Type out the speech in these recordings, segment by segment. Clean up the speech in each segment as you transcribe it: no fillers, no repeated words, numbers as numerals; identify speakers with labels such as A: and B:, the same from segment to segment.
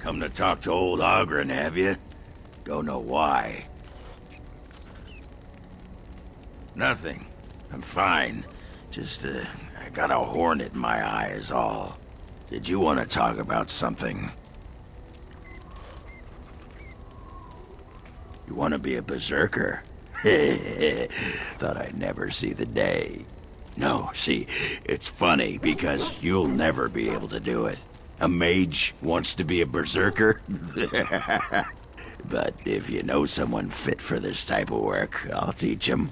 A: Come to talk to old Oghren, have you? Don't know why. Nothing. I'm fine. Just, I got a hornet in my eye is all. Did you want to talk about something? You want to be a berserker? Thought I'd never see the day. No, see, it's funny because you'll never be able to do it. A mage wants to be a berserker? But if you know someone fit for this type of work, I'll teach him.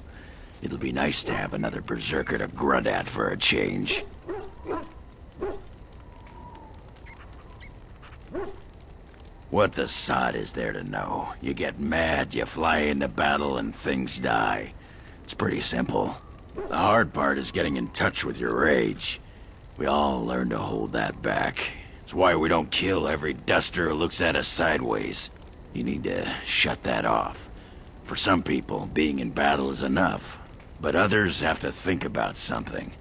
A: It'll be nice to have another berserker to grunt at for a change. What the sod is there to know? You get mad, you fly into battle, and things die. It's pretty simple. The hard part is getting in touch with your rage. We all learn to hold that back. It's why we don't kill every duster who looks at us sideways. You need to shut that off. For some people, being in battle is enough. But others have to think about something.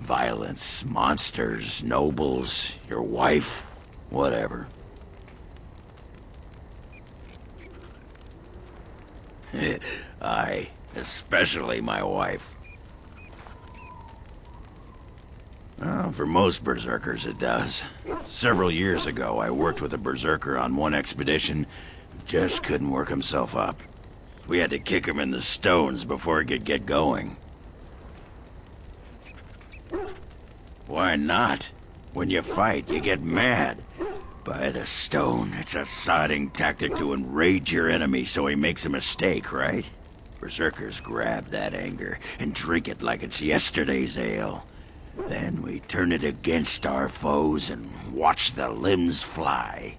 A: Violence, monsters, nobles, your wife, whatever. Aye, especially my wife. Well, for most berserkers it does. Several years ago, I worked with a berserker on one expedition who just couldn't work himself up. We had to kick him in the stones before he could get going. Why not? When you fight, you get mad. By the stone, it's a sodding tactic to enrage your enemy so he makes a mistake, right? Berserkers grab that anger and drink it like it's yesterday's ale. Then we turn it against our foes and watch the limbs fly.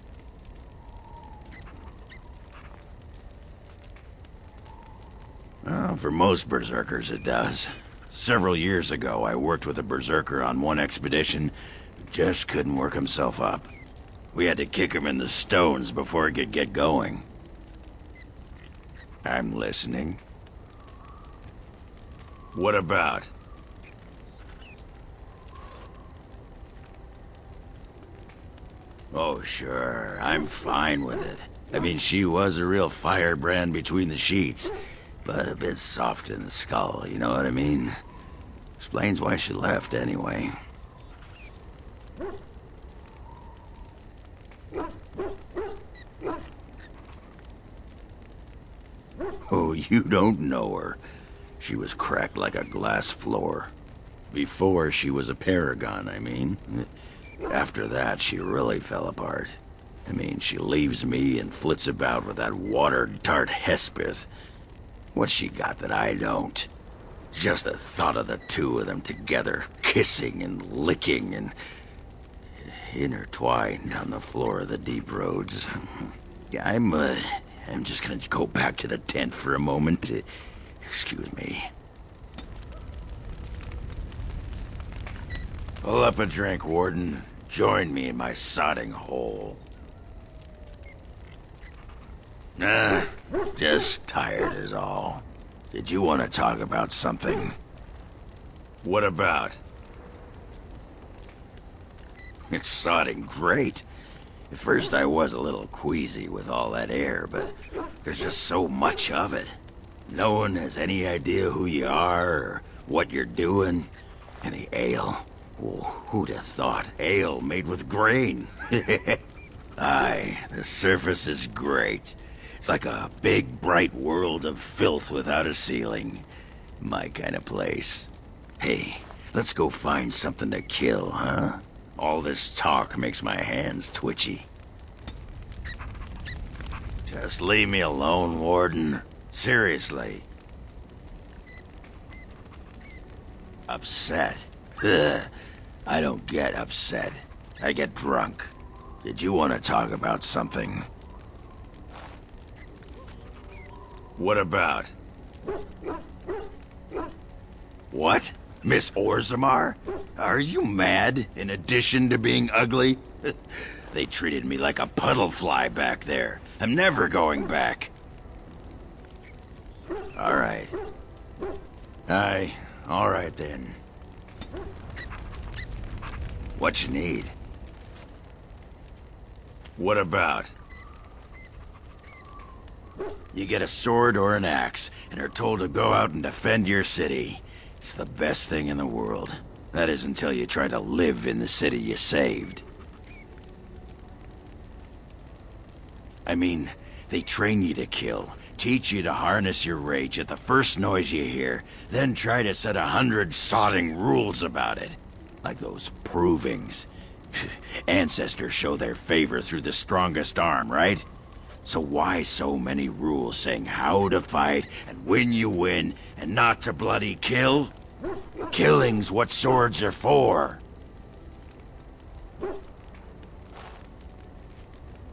A: Well, for most berserkers it does. Several years ago, I worked with a berserker on one expedition who just couldn't work himself up. We had to kick him in the stones before he could get going. I'm listening. What about? Oh, sure. I'm fine with it. I mean, she was a real firebrand between the sheets, but a bit soft in the skull, you know what I mean? Explains why she left, anyway. Oh, you don't know her. She was cracked like a glass floor. Before she was a paragon, I mean. After that, she really fell apart. I mean, she leaves me and flits about with that water-tart Hespith. What's she got that I don't? Just the thought of the two of them together, kissing and licking and intertwined on the floor of the deep roads. Yeah, I'm just gonna go back to the tent for a moment. Excuse me. Pull up a drink, Warden. Join me in my sodding hole. Nah, just tired is all. Did you want to talk about something? What about? It's sodding great. At first I was a little queasy with all that air, but there's just so much of it. No one has any idea who you are or what you're doing. And the ale. Oh, who'd have thought? Ale made with grain. Aye, the surface is great. It's like a big, bright world of filth without a ceiling. My kind of place. Hey, let's go find something to kill, huh? All this talk makes my hands twitchy. Just leave me alone, Warden. Seriously. Upset? Ugh. I don't get upset. I get drunk. Did you want to talk about something? What about? What? Miss Orzammar? Are you mad, in addition to being ugly? They treated me like a puddle fly back there. I'm never going back. All right. Aye, all right then. What you need? What about? You get a sword or an axe, and are told to go out and defend your city. It's the best thing in the world. That is until you try to live in the city you saved. I mean, they train you to kill, teach you to harness your rage at the first noise you hear, then try to set 100 sodding rules about it. Like those provings. Ancestors show their favor through the strongest arm, right? So why so many rules saying how to fight, and when you win, and not to bloody kill? Killing's what swords are for.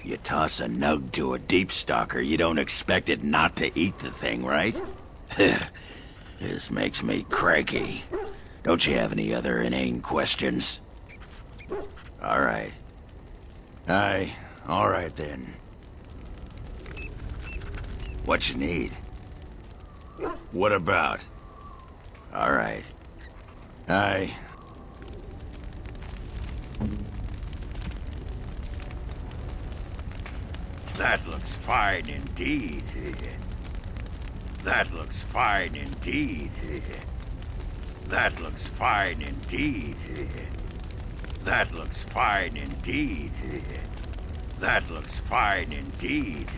A: You toss a nug to a deep stalker, you don't expect it not to eat the thing, right? This makes me cranky. Don't you have any other inane questions? All right. All right then. What you need? What about? All right. That looks fine indeed. That looks fine indeed. That looks fine indeed. That looks fine indeed. That looks fine indeed.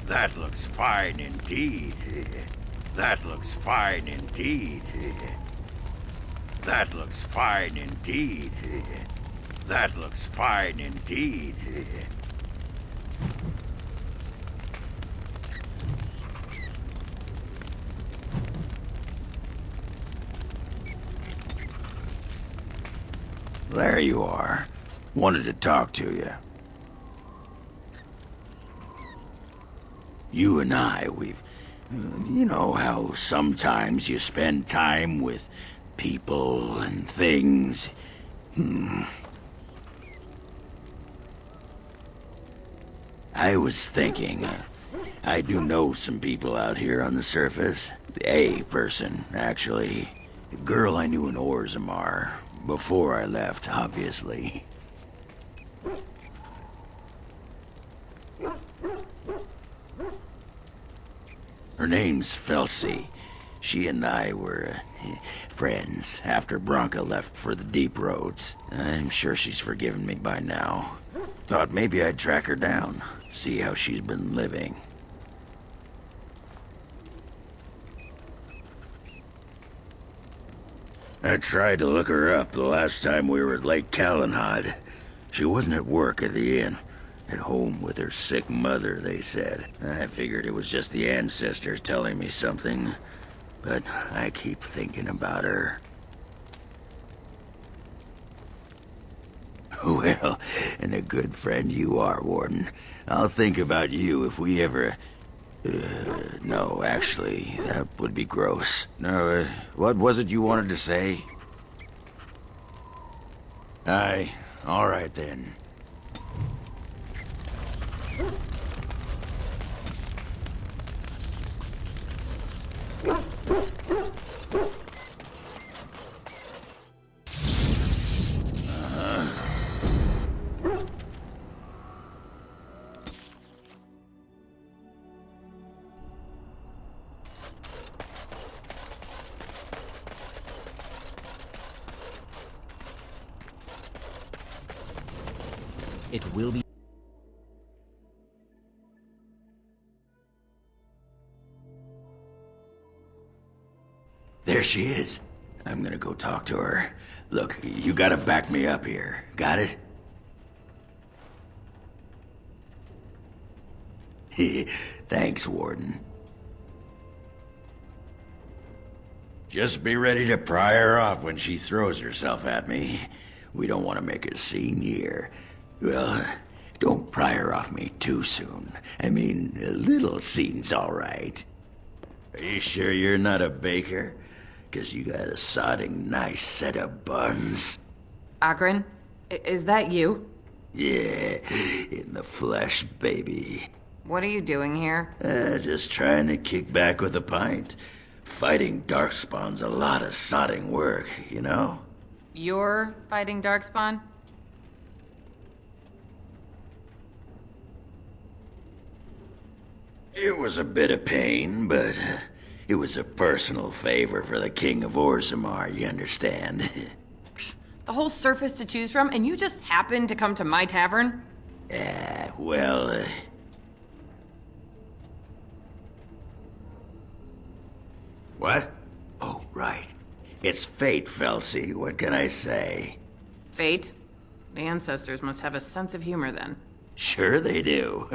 A: That looks fine indeed. That looks fine indeed. That looks fine indeed. That looks fine indeed. There you are. Wanted to talk to you. You and I, you know how sometimes you spend time with people and things. I was thinking, I do know some people out here on the surface. A person, actually. A girl I knew in Orzammar. Before I left, obviously. Her name's Felsi. She and I were friends after Branka left for the deep roads. I'm sure she's forgiven me by now. Thought maybe I'd track her down, see how she's been living. I tried to look her up the last time we were at Lake Calenhad. She wasn't at work at the inn. At home with her sick mother, they said. I figured it was just the ancestors telling me something. But I keep thinking about her. Well, and a good friend you are, Warden. I'll think about you if we ever... no, actually, that would be gross. No, what was it you wanted to say? All right then.
B: It will be...
A: There she is. I'm gonna go talk to her. Look, you gotta back me up here. Got it? Thanks, Warden. Just be ready to pry her off when she throws herself at me. We don't want to make a scene here. Well, don't pry her off me too soon. I mean, a little scene's all right. Are you sure you're not a baker? 'Cause you got a sodding nice set of buns.
C: Oghren? Is that you?
A: Yeah, in the flesh, baby.
C: What are you doing here?
A: Just trying to kick back with a pint. Fighting Darkspawn's a lot of sodding work, you know?
C: You're fighting Darkspawn?
A: It was a bit of pain, but it was a personal favor for the King of Orzammar, you understand?
C: The whole surface to choose from, and you just happened to come to my tavern?
A: Well, What? Oh, right. It's fate, Felsi. What can I say?
C: Fate? The ancestors must have a sense of humor then.
A: Sure they do.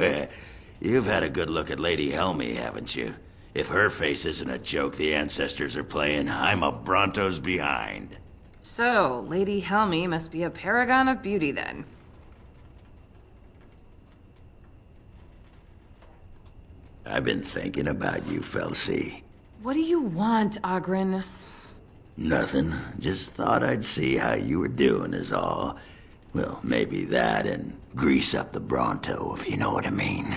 A: You've had a good look at Lady Helmy, haven't you? If her face isn't a joke the ancestors are playing, I'm a Bronto's behind.
C: So, Lady Helmy must be a paragon of beauty then.
A: I've been thinking about you, Felsi.
C: What do you want, Oghren?
A: Nothing. Just thought I'd see how you were doing is all. Well, maybe that and grease up the Bronto, if you know what I mean.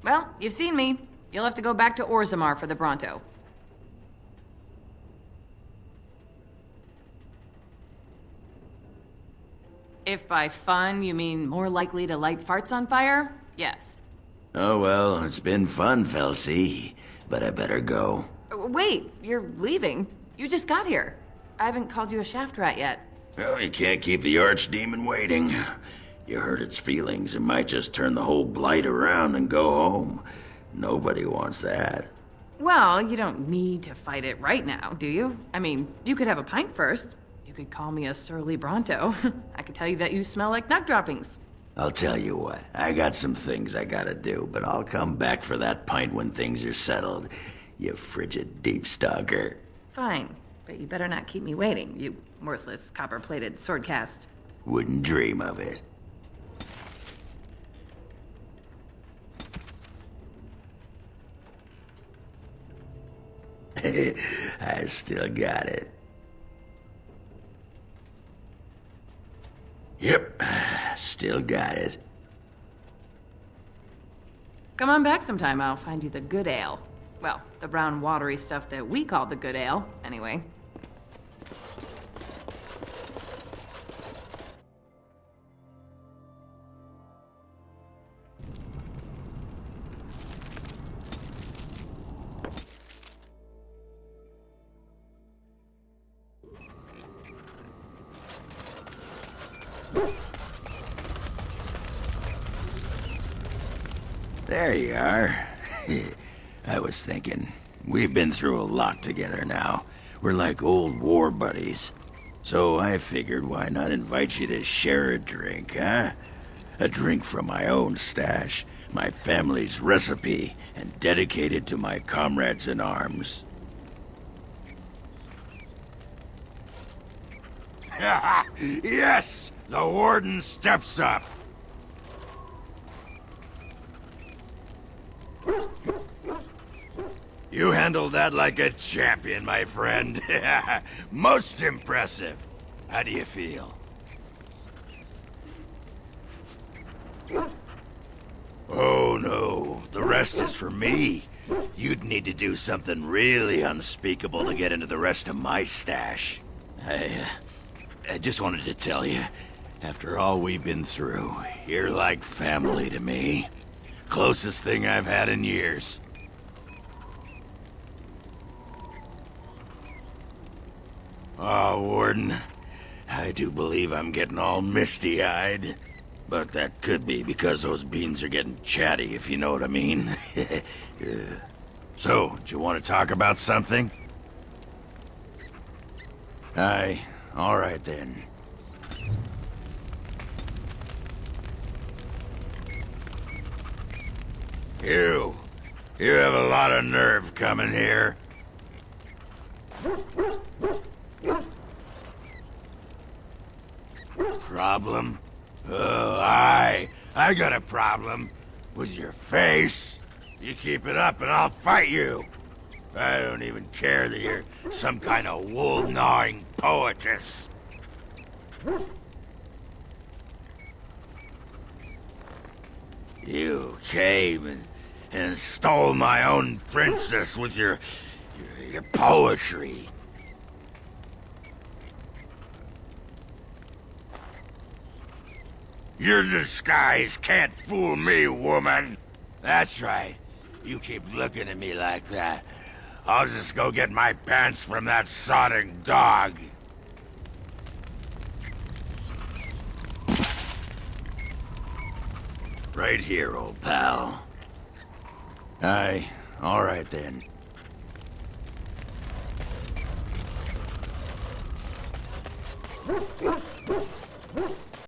C: Well, you've seen me. You'll have to go back to Orzammar for the Bronto. If by fun you mean more likely to light farts on fire, yes.
A: Oh well, it's been fun, Felsi. But I better go.
C: Wait, you're leaving? You just got here. I haven't called you a shaft rat yet.
A: Well, you can't keep the archdemon waiting. You hurt its feelings, it might just turn the whole blight around and go home. Nobody wants that.
C: Well, you don't need to fight it right now, do you? I mean, you could have a pint first. You could call me a surly Bronto. I could tell you that you smell like nut droppings.
A: I'll tell you what, I got some things I gotta do, but I'll come back for that pint when things are settled, you frigid deep stalker.
C: Fine, but you better not keep me waiting, you worthless copper-plated sword cast.
A: Wouldn't dream of it. I still got it. Yep, still got it.
C: Come on back sometime, I'll find you the good ale. Well, the brown watery stuff that we call the good ale, anyway.
A: There you are. I was thinking, we've been through a lot together now. We're like old war buddies. So I figured why not invite you to share a drink, huh? A drink from my own stash, my family's recipe, and dedicated to my comrades in arms. Yes! The warden steps up! You handled that like a champion, my friend. Most impressive. How do you feel? Oh no, the rest is for me. You'd need to do something really unspeakable to get into the rest of my stash. I just wanted to tell you, after all we've been through, you're like family to me. Closest thing I've had in years. Oh, Warden, I do believe I'm getting all misty-eyed. But that could be because those beans are getting chatty, if you know what I mean. So, do you want to talk about something? Aye, all right then. You have a lot of nerve coming here. Problem? Oh, I got a problem. With your face. You keep it up and I'll fight you. I don't even care that you're some kind of wool-gnawing poetess. You came and stole my own princess with your poetry. Your disguise can't fool me, woman. That's right. You keep looking at me like that, I'll just go get my pants from that sodding dog. Right here, old pal. Aye, all right then.